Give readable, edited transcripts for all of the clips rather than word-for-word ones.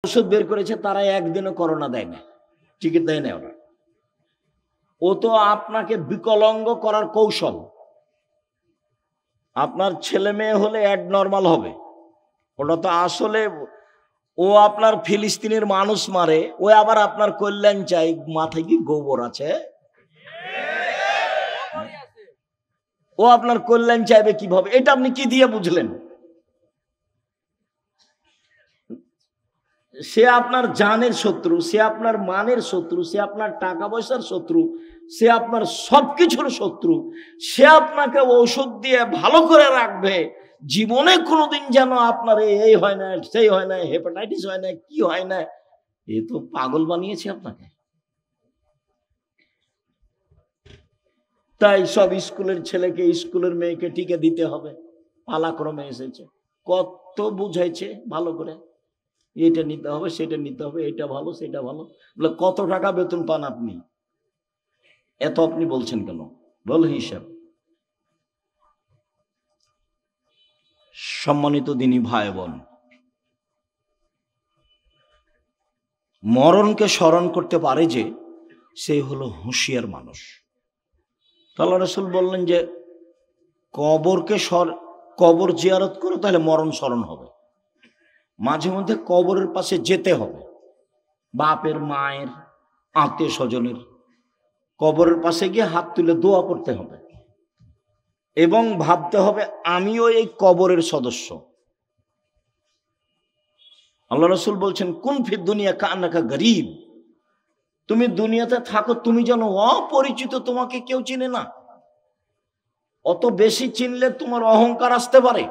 ওষুধ বের করেছে, তারা একদিনও করোনা দেয় না, টিকিট দেয় না ওরা। ও তো আপনাকে বিকলাঙ্গ করার কৌশল। আপনার ছেলে মেয়ে হলে অ্যাডনর্মাল হবে, ওটা তো আসলে ও আপনার ফিলিস্তিনের মানুষ মারে, ও আবার আপনার কল্যাণ চাই। মাথায় কি গোবর আছে? ও আপনার কল্যাণ চাইবে কিভাবে? এটা আপনি কি দিয়ে বুঝলেন? সে আপনার জানের শত্রু, সে আপনার মানের শত্রু, সে আপনার টাকা পয়সার শত্রু, সে আপনার সবকিছুর শত্রু। সে আপনাকে ঔষধ দিয়ে ভালো করে রাখবে, জীবনে কোনোদিন যেন আপনার এই হয় না, সেই হয় না, হেপাটাইটিস হয় না, কি হয় না। এ তো পাগল বানিয়েছে আপনাকে। তাই সব স্কুলের ছেলেকে, স্কুলের মেয়েকে টিকে দিতে হবে, পালাক্রমে এসেছে। কত বুঝাইছে ভালো করে, এটা নিতে হবে, সেটা নিতে হবে, এটা ভালো, সেটা ভালো। বলে কত টাকা বেতন পান আপনি? এত আপনি বলছেন কেন? বল হিসাব। সম্মানিত দিনী ভাই বোন, মরণকে স্মরণ করতে পারে যে, সে হলো হুঁশিয়ার মানুষ। আল্লাহ রাসূল বললেন যে কবর জিয়ারত করো, তাহলে মরণ স্মরণ হবে। মাঝে মধ্যে কবরের পাশে যেতে হবে, বাপের, মায়ের, আত্মীয় স্বজনের কবরের পাশে গিয়ে হাত তুলে দোয়া করতে হবে এবং ভাবতে হবে আমিও এই কবরের সদস্য। আল্লাহ রাসূল বলছেন, কুন ফিদ দুনিয়া কান্নাকা গরীব। তুমি দুনিয়াতে থাকো, তুমি যেন অপরিচিত, তোমাকে কেউ চিনে না। অত বেশি চিনলে তোমার অহংকার আসতে পারে।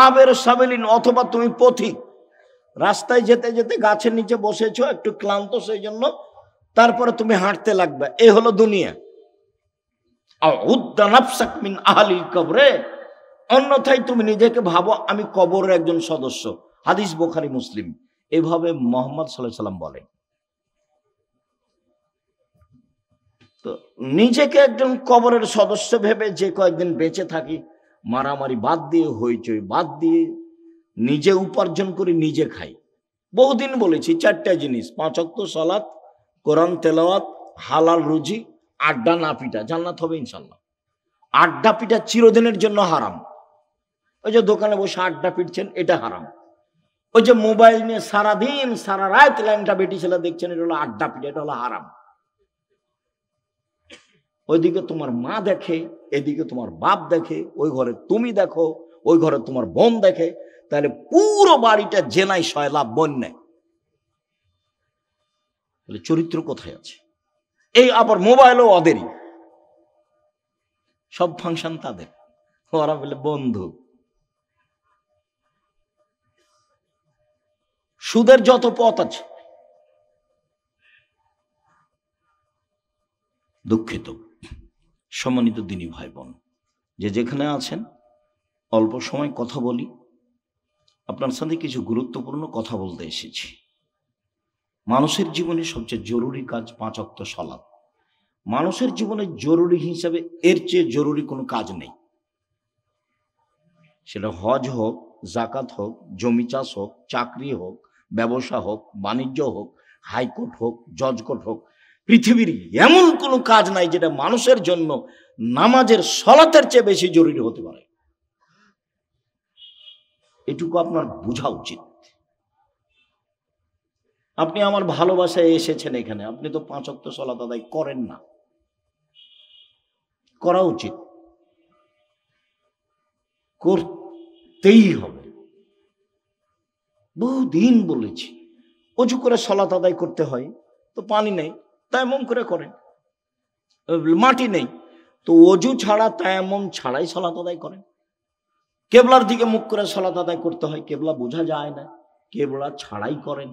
আবের সাবেলিন, অথবা তুমি পথিক, রাস্তায় যেতে যেতে গাছের নিচে বসেছো, একটু ক্লান্ত, সেই জন্য তারপরে তুমি হাঁটতে লাগবে। এই হলো দুনিয়া। অন্যথায় তুমি নিজেকে ভাবো আমি কবরের একজন সদস্য। হাদিস বুখারী মুসলিম। এভাবে মুহাম্মদ সাল্লাল্লাহু আলাইহি সাল্লাম বলেন। তো নিজেকে একজন কবরের সদস্য ভেবে যে কয়েকদিন বেঁচে থাকি, মারামারি বাদ দিয়ে, হইচই বাদ দিয়ে, নিজে উপার্জন করে নিজে খাই। বহুদিন বলেছি 4টা জিনিস: 5 ওয়াক্ত সালাত, কোরআন তেলাওয়াত, হালাল রুজি, আড্ডা না পিটা। জান্নাত হবে ইনশাল্লাহ। আড্ডা পিটা চিরদিনের জন্য হারাম। ওই যে দোকানে বসে আড্ডা পিটছেন, এটা হারাম। ওই যে মোবাইল নিয়ে সারাদিন সারা রাত ল্যাংটা বেটি ছেলে দেখছেন, এটা হলো আড্ডা পিটা, এটা হলো হারাম। ওইদিকে তোমার মা দেখে, এদিকে তোমার বাপ দেখে, ওই ঘরে তুমি দেখো, ওই ঘরে তোমার বোন দেখে, তাহলে পুরো বাড়িটা জেনায় সয়লাভ বন্যায়। তাহলে চরিত্র কোথায় আছে? এই আবার মোবাইলও ওদেরই, সব ফাংশন তাদের, ওরা বলে বন্ধু। সুদের যত পথ আছে, দুঃখিত সম্মানিত দিনী ভাই বোন, যে যেখানে আছেন, অল্প সময় কথা বলি। আপনার সাথে কিছু গুরুত্বপূর্ণ কথা বলতে এসেছি। মানুষের জীবনে সবচেয়ে জরুরি কাজ 5 ওয়াক্ত সালাত। মানুষের জীবনে জরুরি হিসাবে এর চেয়ে জরুরি কোনো কাজ নেই। সেটা হজ হোক, জাকাত হোক, জমি চাষ হোক, চাকরি হোক, ব্যবসা হোক, বাণিজ্য হোক, হাইকোর্ট হোক, জজ কোর্ট হোক, পৃথিবীর এমন কোনো কাজ নাই যেটা মানুষের জন্য নামাজের সালাতের চেয়ে বেশি জরুরি হতে পারে। এটুকু আপনার বোঝা উচিত। আপনি আমার ভালোবাসায় এসেছেন এখানে, আপনি তো 5 ওয়াক্ত সালাত আদায় করেন না। করা উচিত, করতেই হবে। বহুদিন বলেছি, অজু করে সালাত আদায় করতে হয়, তো পানি নেই, তায়াম্মুম করে করেন। মাটি নেই, তো অজু ছাড়া, তায়াম্মুম ছাড়াই সালাত আদায় করেন। কেবলার দিকে মুখ করে সালাত আদায় করতে হয়, কেবলা বোঝা যায় না, কেবলা ছাড়াই করেন।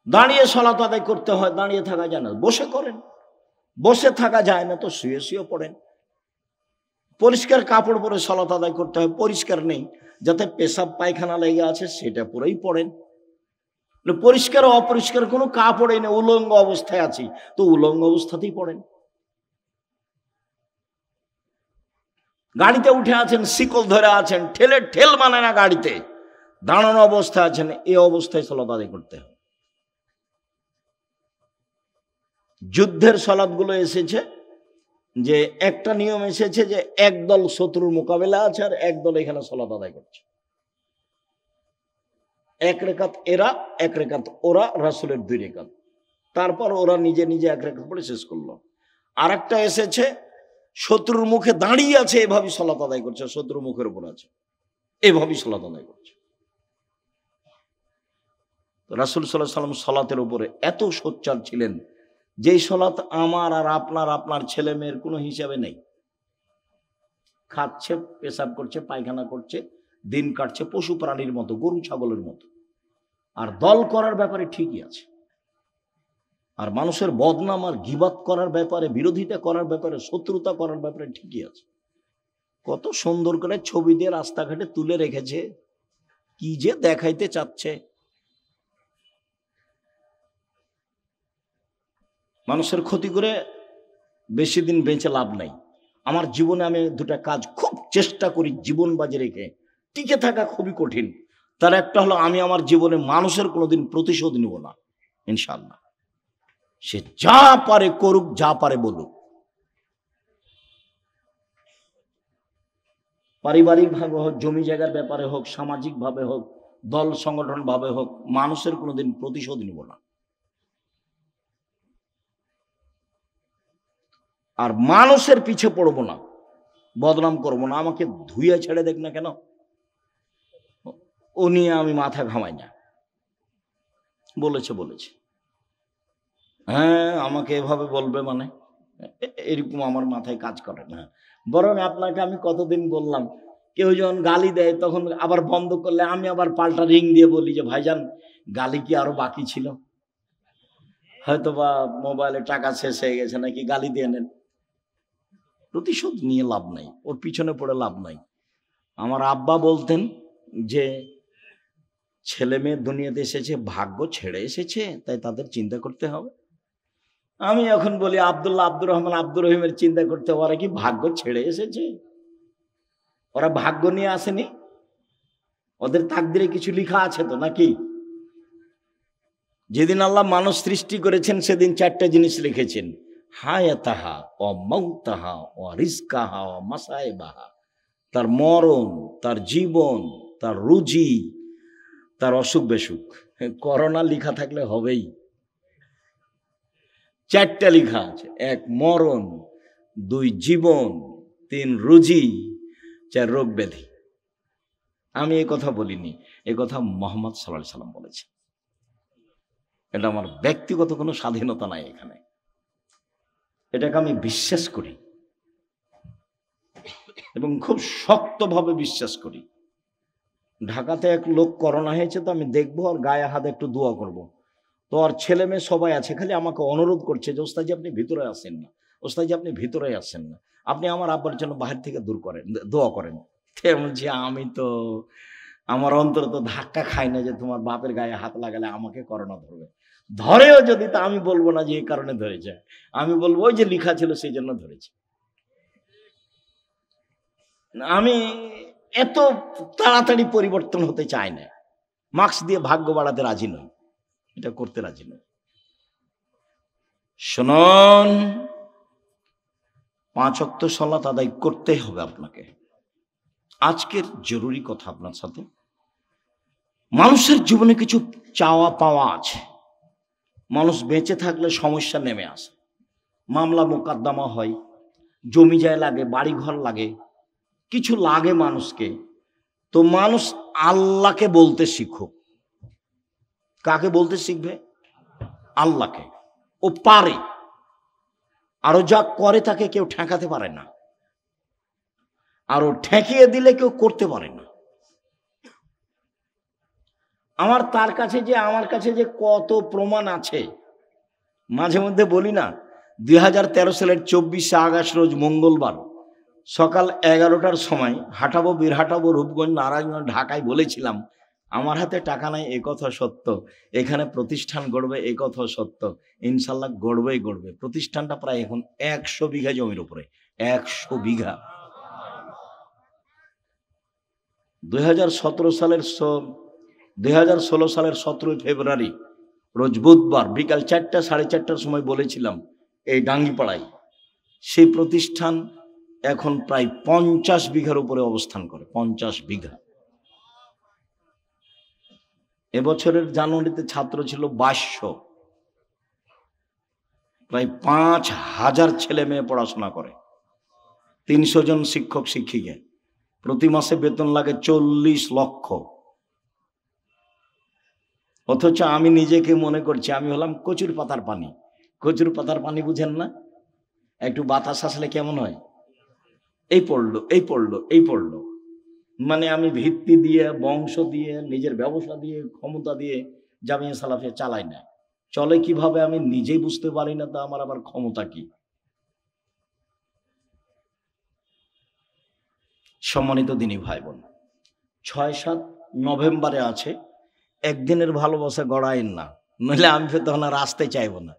দাঁড়িয়ে সালাত আদায় করতে হয়, দাঁড়িয়ে থাকা যায় না, বসে করেন। বসে থাকা যায় না, তো শুয়ে শুয়ে পড়েন। পরিষ্কার কাপড় পরে সালাত আদায় করতে হয়, পরিষ্কার নেই, যাতে পেশাব পায়খানা লেগে আছে সেটা পরেই পড়েন। পরিষ্কার অপরিষ্কার কোনো কাপড়ই নেই, উলঙ্গ অবস্থায় আছি, তো উলঙ্গ অবস্থাতেই পড়েন। গাড়িতে উঠে আছেন, শিকল ধরে আছেন, ঠেল মানে না, গাড়িতে দাঁড়ানো অবস্থায় আছেন, এই অবস্থায় সালাত আদায় করতে হবে। যুদ্ধের সালাতগুলো এসেছে যে একটা নিয়ম এসেছে যে একদল শত্রুর মোকাবেলা আছে আর একদল এখানে সালাত আদায় করছে, এক রেখাত এরা, এক রেখাত ওরা, রাসূলের 2 রেখাত, তারপর ওরা নিজে নিজে এক রেখাত পড়ে শেষ করলো। আর একটা এসেছে শত্রুর মুখে দাঁড়িয়ে আছে, এভাবেই সালাত আদায় করছে, শত্রুর মুখের উপর আছে, এভাবেই সালাত আদায় করছে। রাসূল সাল্লাল্লাহু আলাইহি ওয়াসাল্লাম সালাতের উপরে এত সোচ্চার ছিলেন, যেই সালাত আমার আর আপনার ছেলে মেয়ের কোনো হিসাবে নেই। খাচ্ছে, পেশাব করছে, পায়খানা করছে, দিন কাটছে পশু প্রাণীর মতো, গরু ছাগলের মতো, আর দল করার ব্যাপারে ঠিকই আছে, আর মানুষের বদনাম আর গীবাত করার ব্যাপারে, বিরোধিতা করার ব্যাপারে, শত্রুতা করার ব্যাপারে ঠিকই আছে। কত সুন্দর করে ছবি দিয়ে রাস্তাঘাটে তুলে রেখেছে, কি যে দেখাইতে চাচ্ছে। মানুষের ক্ষতি করে বেশি দিন বেঁচে লাভ নাই। আমার জীবনে আমি 2টা কাজ খুব চেষ্টা করি জীবন বাজি রেখে টিকে থাকা, খুবই কঠিন। তার একটা হলো, আমি আমার জীবনে মানুষের কোনোদিন প্রতিশোধ নিব না, ইনশাআল্লাহ। সে যা পারে করুক, যা পারে বলুক। পারিবারিক ভাবে হোক, জমি জায়গার ব্যাপারে হোক, সামাজিক ভাবে হোক, দল সংগঠন ভাবে হোক, মানুষের কোনোদিন প্রতিশোধ নিব না। আর মানুষের পিছে পড়বো না, বদনাম করবো না। আমাকে ধুইয়া ছেড়ে দেখ না কেন, ও নিয়ে আমি মাথা ঘামাই না। বলেছে, হ্যাঁ আমাকে এভাবে বলবে মানে, এরকম আমার মাথায় কাজ করে না। বরং আপনাকে আমি কতদিন বললাম, কেউ যখন গালি দেয় তখন আবার বন্ধ করলে আমি আবার পাল্টা রিং দিয়ে বলি যে ভাইজান, গালি কি আরো বাকি ছিল, হয়তো বা মোবাইলে টাকা শেষ হয়ে গেছে, নাকি গালি দিয়ে নেন। প্রতিশোধ নিয়ে লাভ নাই, ওর পিছনে পড়ে লাভ নাই। আমার আব্বা বলতেন যে ছেলে মেয়ে দুনিয়াতে এসেছে ভাগ্য ছেড়ে এসেছে, তাই তাদের চিন্তা করতে হবে। আমি এখন বলি আব্দুল্লাহ, আব্দুর রহমান, আব্দুর রহিমের চিন্তা করতে, ওরা কি ভাগ্য ছেড়ে এসেছে? ওরা ভাগ্য নিয়ে আসেনি, ওদের তাকদিরে কিছু লেখা আছে তো নাকি? যেদিন আল্লাহ মানুষ সৃষ্টি করেছেন সেদিন 4টা জিনিস লিখেছেন, হায়াতাহা ও মাউতাহা ও রিজকাহা ও মাসায়েবাহা। তার মরণ, তার জীবন, তার রুজি, তার অসুখ বেসুখ। করোনা লেখা থাকলে হবেই। 4টা লেখা আছে, 1 মরণ, 2 জীবন, 3 রুজি, 4 রোগ ব্যাধি। আমি এই কথা বলিনি, এই কথা মুহাম্মদ সাল্লাল্লাহু আলাইহি সাল্লাম বলেছে। এটা আমার ব্যক্তিগত কোনো স্বাধীনতা নাই এখানে, এটাকে আমি বিশ্বাস করি এবং খুব শক্তভাবে বিশ্বাস করি। ঢাকাতে এক লোক করোনা হয়েছে, তো আমি দেখবো আর গায়ে হাতে একটু দোয়া করব। তো আর ছেলে মেয়ে সবাই আছে, খালি আমাকে অনুরোধ করছে যে ওস্তাদজি আপনি ভিতরে আসেন না, ওস্তাদজি আপনি ভিতরে আসেন না, আপনি আমার আব্বার জন্য বাহির থেকে দূর করেন, দোয়া করেন। বলছি আমি তো আমার অন্তর তো ধাক্কা খাই না যে তোমার বাপের গায়ে হাত লাগালে আমাকে করোনা ধরবে। ধরেও যদি, তা আমি বলবো না যে এই কারণে ধরেছে, আমি বলবো ওই যে লেখা ছিল সেই জন্য ধরেছে। আমি এত তাড়াতাড়ি পরিবর্তন হতে চাই না, মার্কস দিয়ে ভাগ্য বাড়াতে রাজি নই, এটা করতে রাজি নই। শুনুন, 5 ওয়াক্ত সালাত আদায় করতে হবে আপনাকে। আজকের জরুরি কথা আপনার সাথে, মানুষের জীবনে কিছু চাওয়া পাওয়া আছে। মানুষ বেঁচে থাকলে সমস্যা নেমে আসে, মামলা মোকদ্দমা হয়, জমি জায়গা লাগে, বাড়ি ঘর লাগে, কিছু লাগে মানুষকে। তো মানুষ আল্লাহকে বলতে শিখুক। কাকে বলতে শিখবে? আল্লাহকে। ও পারে, আরো যা করে তাকে কেউ ঠেকাতে পারে না, আরো ঠেকিয়ে দিলে কেউ করতে পারে না। আমার কাছে যে কত প্রমাণ আছে, মাঝে মধ্যে বলি না, 2013 সালের 24শে আগস্ট রোজ মঙ্গলবার সকাল 11টার সময় হাঁটাবো, বীরহাটাবো, রূপগঞ্জ, নারায়ণগঞ্জ, ঢাকায় বলেছিলাম আমার হাতে টাকা নাই, এ কথা সত্য, এখানে প্রতিষ্ঠান গড়বে, এ কথা সত্য, ইনশাল্লাহ গড়বেই গড়বে। প্রতিষ্ঠানটা প্রায় এখন 100 বিঘা জমির উপরে, 100 বিঘা। 2017 সালের 2016 সালের 17 ফেব্রুয়ারি রোজ বুধবার বিকাল 4টা 4:30টার সময় বলেছিলাম এই ডাঙ্গিপাড়ায় সেই প্রতিষ্ঠান এখন প্রায় 50 বিঘার উপরে অবস্থান করে। 50 বিঘা। এবছরের জানুয়ারিতে ছাত্র ছিল 2200। প্রায় 5000 ছেলে মেয়ে পড়াশোনা করে। 300 জন শিক্ষক শিক্ষিকা। প্রতি মাসে বেতন লাগে 40 লক্ষ। অথচ আমি নিজেকে মনে করছি আমি হলাম কচুর পাতার পানি। কচুর পাতার পানি বুঝেন না? একটু বাতাস আসলে কেমন হয়? এই পড়লো, এই পড়লো, এই পড়লো। মানে আমি ভিত্তি দিয়ে, বংশ দিয়ে, নিজের ব্যবসা দিয়ে, ক্ষমতা দিয়ে জামিয়া সালাফিয়া চালাই না। চলে কিভাবে আমি নিজেই বুঝতে পারি না, তা আমার আবার ক্ষমতা কি? সম্মানিত দিনী ভাই বোন, 6-7 নভেম্বরে আছে। একদিনের ভালোবাসা গড়াইন না, নইলে আমি তখন আর আসতে চাইবো না।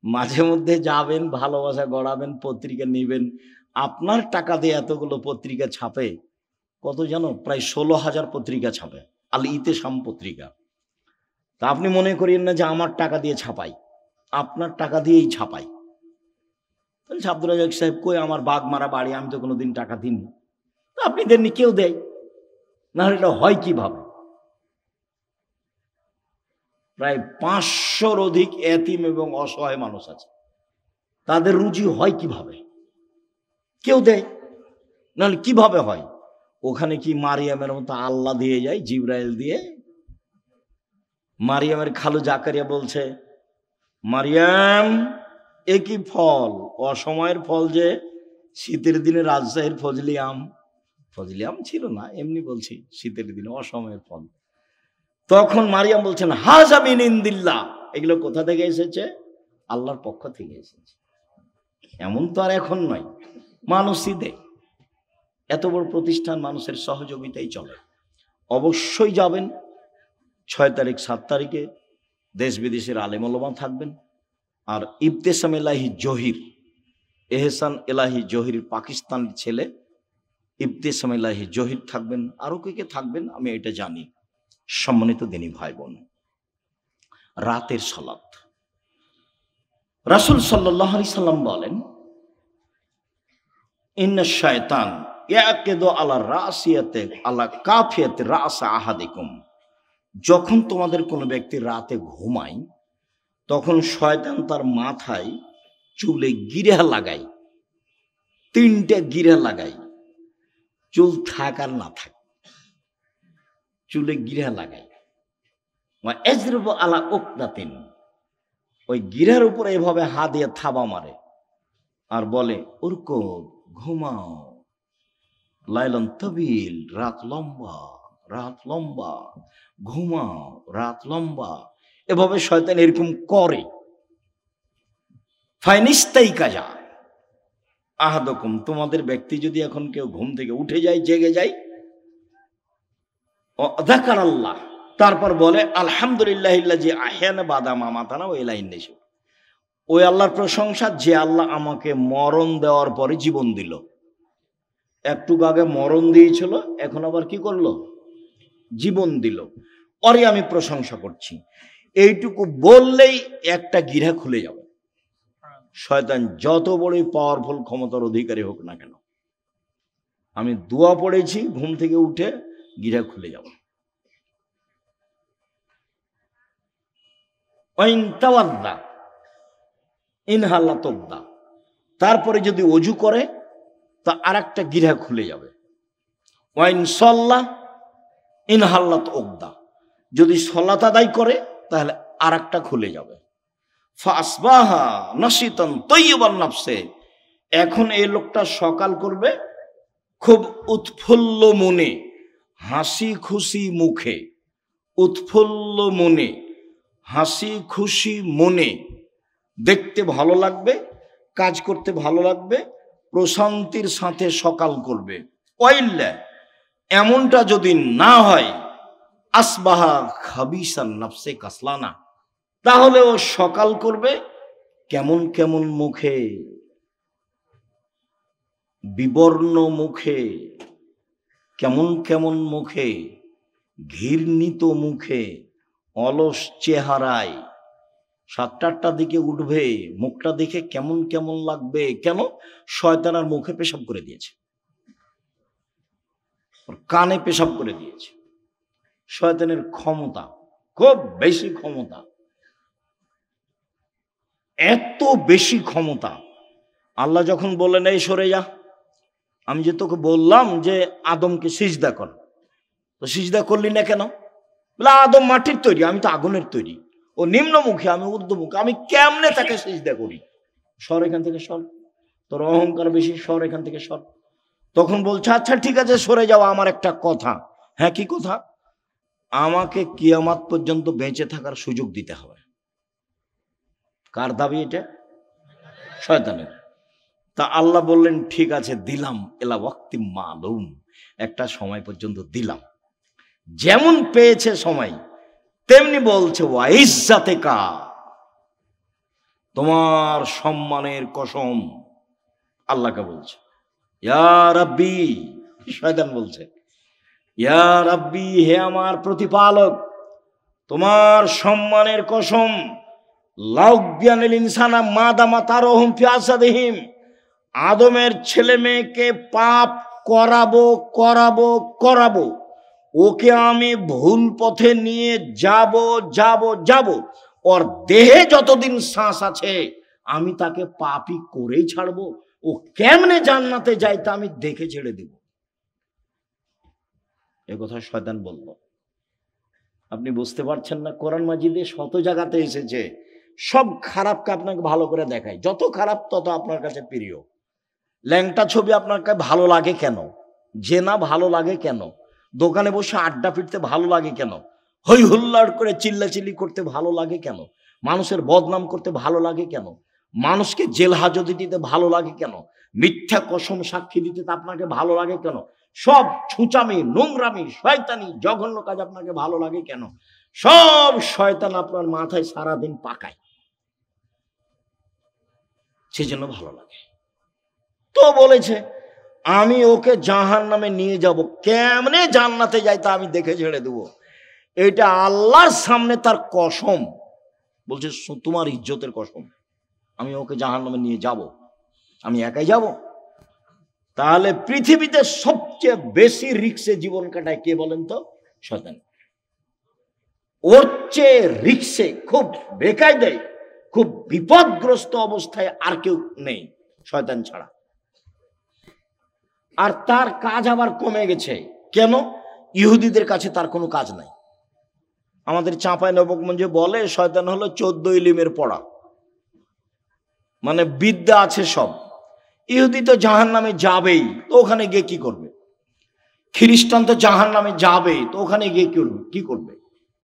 মাঝে মধ্যে যাবেন, ভালোবাসা গড়াবেন, পত্রিকা নেবেন। আপনার টাকা দিয়ে এতগুলো পত্রিকা ছাপে, কত জানো? প্রায় 16,000 পত্রিকা ছাপে, আল ইতেসাম পত্রিকা। তা আপনি মনে করিয়েন না যে আমার টাকা দিয়ে ছাপাই, আপনার টাকা দিয়েই ছাপাই। তাহলে আব্দুর রাজ্জাক সাহেব কই, আমার বাঘ মারা বাড়ি, আমি তো কোনোদিন টাকা দিইনি। আপনি দেননি, কেউ দেয় না, এটা হয় কিভাবে? প্রায় 500-র অধিক এতিম এবং অসহায় মানুষ আছে, তাদের রুজি হয় কিভাবে? কেউ দেয়, নাহলে কিভাবে হয়? ওখানে কি মারিয়ামের মতো আল্লাহ দিয়ে যায়, জিব্রাইল দিয়ে? মারিয়ামের খালু জাকারিয়া বলছে, মারিয়াম এ কি ফল? অসময়ের ফল যে। শীতের দিনে রাজশাহীর ফজলি আম, ফজলি আম ছিল না, এমনি বলছি, শীতের দিনে অসময়ের ফল। তখন মারিয়াম বলছেন, হাযা মিন ইনদিল্লাহ। এগুলো কোথা থেকে এসেছে? আল্লাহর পক্ষ থেকে এসেছে। এমন তো আর এখন নয়, মানুষই দেয়। এত বড় প্রতিষ্ঠান, মানুষের সহযোগিতাই চলে। অবশ্যই যাবেন 6 তারিখ 7 তারিখে। দেশ বিদেশের আলেম ওলামা থাকবেন। আর ইবতেসাম এলাহি জহির, এহসান এলাহি জহির পাকিস্তানের ছেলে ইবতেসাম এলাহি জহির থাকবেন। আরো কে থাকবেন আমি এটা জানি। সম্মানিত দিনী ভাই বোন, রাতের সালাত। রাসূল সাল্লাল্লাহু আলাইহি সাল্লাম বলেন, ইন্না শায়তান ইয়াকিদু আলা রাসিয়াতে আলা কাফিয়াতি রাস আহাদিকুম। যখন তোমাদের কোনো ব্যক্তি রাতে ঘুমায়, তখন শয়তান তার মাথায় চুলে গিরা লাগায়। 3টে গিরা লাগায়, চুল থাক আর না থাক, চুলে গিরা লাগায়। এজরিবু আলা উকদাতিন, ওই গিরার উপরে এভাবে হাত দিয়ে থাবা মারে আর বলে, উরকো ঘুমাও, লাইলান তাবিল, রাত লম্বা, রাত লম্বা, ঘুমাও, রাত লম্বা। এভাবে শয়তান এরকম করে। ফাইনিস্তাই কাজা আহাদকুম, তোমাদের ব্যক্তি যদি এখন কেউ ঘুম থেকে উঠে যায়, জেগে যায়, যাকার আল্লাহ, তারপর বলে আলহামদুলিল্লাহিল্লাযী আহয়ানা বাদা মা মাতানা ওয়া ইলাইহিন নুশুর। ওই আল্লাহর প্রশংসা যে আল্লাহ আমাকে মরণ দেওয়ার পরে জীবন দিল। একটু আগে মরণ দিয়েছিল, এখন আবার কি করলো? জীবন দিল। পরে আমি প্রশংসা করছি। এইটুকু বললেই একটা গিরা খুলে যাবে। শয়তান যত বড়ই পাওয়ারফুল ক্ষমতার অধিকারী হোক না কেন, আমি দোয়া পড়েছি, ঘুম থেকে উঠে গিরা খুলে যাব। তারপরে যদি অজু করে তা আর একটা গিরা খুলে যাবে। ওয়াইন সাল্লাহ ইনহাল্লাত ওকদা, যদি সালাত আদায় করে তাহলে আর একটা খুলে যাবে। ফাসবাহা নাশিতান তাইয়িবান নাফসে, এখন এই লোকটা সকাল করবে খুব উৎফুল্ল মনে, হাসি খুশি মুখে, উৎফুল্ল মনে, হাসি খুশি মনে, দেখতে ভালো লাগবে, কাজ করতে ভালো লাগবে, প্রশান্তির সাথে সকাল করবে। ওয়াইল্লা, এমনটা যদি না হয়, আসবাহা খাবিসান নাফসে কাসলানা, তাহলে ও সকাল করবে কেমন কেমন মুখে, বিবর্ণ মুখে, কেমন কেমন মুখে, ঘৃণিত মুখে, অলস চেহারায় 7-8টার দিকে উঠবে, মুখটা দেখে কেমন কেমন লাগবে। কেন? শয়তান আর মুখে পেশাব করে দিয়েছে, কানে পেশাব করে দিয়েছে। শয়তানের ক্ষমতা খুব বেশি, ক্ষমতা এত বেশি ক্ষমতা। আল্লাহ যখন বললেন এই সরে যা, আমি যে তোকে বললাম যে আদমকে সিজদা কর, তো সিজদা করলি না কেন? বলে আদম মাটির তৈরি, আমি তো আগুনের তৈরি। ও নিম্নমুখী, আমি ঊর্ধ্বমুখী, আমি কেমনে তাকে সিজদা করি? সর এখান থেকে, সর, তোর অহংকার বেশি, সর এখান থেকে, সর। তখন বলছে আচ্ছা ঠিক আছে সরে যাও, আমার একটা কথা। হ্যাঁ কি কথা? আমাকে কিয়ামত পর্যন্ত বেঁচে থাকার সুযোগ দিতে হবে। কার দাবি এটা? শয়তানের। তা আল্লাহ বললেন ঠিক আছে দিলাম, এলা ওয়াক্তি মালুম, একটা সময় পর্যন্ত দিলাম। যেমন পেয়েছে সময়, তেমনি বলছে ওয়া ইজ্জাতিকা, তোমার সম্মানের কসম। আল্লাহকে বলছে ইয়া রাব্বি, শয়তান বলছে ইয়া রাব্বি, হে আমার প্রতিপালক, তোমার সম্মানের কসম, লাউবিয়ানিল ইনসানা মাদামা তারহুম ফি আসাদিহিম, আদমের ছেলে মেয়েকে পাপ করাবো করাবো করাবো, ওকে আমি ভুল পথে নিয়ে যাব যাব যাব, ওর দেহে যতদিন শ্বাস আছে আমি তাকে পাপই করেই ছাড়বো। ও কেমনে জান্নাতে যায় তা আমি দেখে ছেড়ে দেব। এ কথা শয়তান বলল। আপনি বুঝতে পারছেন না? কোরআন মাজিদে শত জায়গাতে এসেছে, সব খারাপকে আপনাকে ভালো করে দেখায়। যত খারাপ তত আপনার কাছে প্রিয়। ল্যাংটা ছবি আপনার কাছে ভালো লাগে কেন? জেনা ভালো লাগে কেন? দোকানে বসে আড্ডা পিটতে ভালো লাগে কেন? হই হুল্লাড় করে চিল্লাচিল্লি করতে ভালো লাগে কেন? মানুষের বদনাম করতে ভালো লাগে কেন? মানুষকে জেল হাজতে দিতে ভালো লাগে কেন? মিথ্যা কসম সাক্ষী দিতে আপনাকে ভালো লাগে কেন? সব ছুঁচামি, নোংরামি, শয়তানি, জঘন্য কাজ আপনাকে ভালো লাগে কেন? সব শয়তান আপনার মাথায় সারাদিন পাকায়, সেজন্য ভালো লাগে। তো বলেছে আমি ওকে জাহান্নামে নিয়ে যাব, কেমনে জান্নাতে যাই তা আমি দেখে ছেড়ে দেবো। এটা আল্লাহর সামনে তার কসম। বলছে তোমার ইজ্জতের কসম, আমি ওকে জাহান্নামে নিয়ে যাব। আমি একাই যাব? তাহলে পৃথিবীতে সবচেয়ে বেশি রিক্সে জীবন কাটায় কে বলেন তো? শয়তান। ওর চেয়ে রিক্সে, খুব বেকায়দায়, খুব বিপদগ্রস্ত অবস্থায় আর কেউ নেই শয়তান ছাড়া। আর তার কাজ আবার কমে গেছে। কেন? ইহুদিদের কাছে তার কোনো কাজ নাই। আমাদের চাঁপাই নবগঞ্জে বলে শয়তান হলো 14 ইলিমের পড়া, মানে বিদ্যা আছে সব। ইহুদি তো জাহান্নামে যাবেই, তো ওখানে গিয়ে কি করবে? খ্রিস্টান তো জাহান্নামে যাবে, তো ওখানে গিয়ে কি করবে?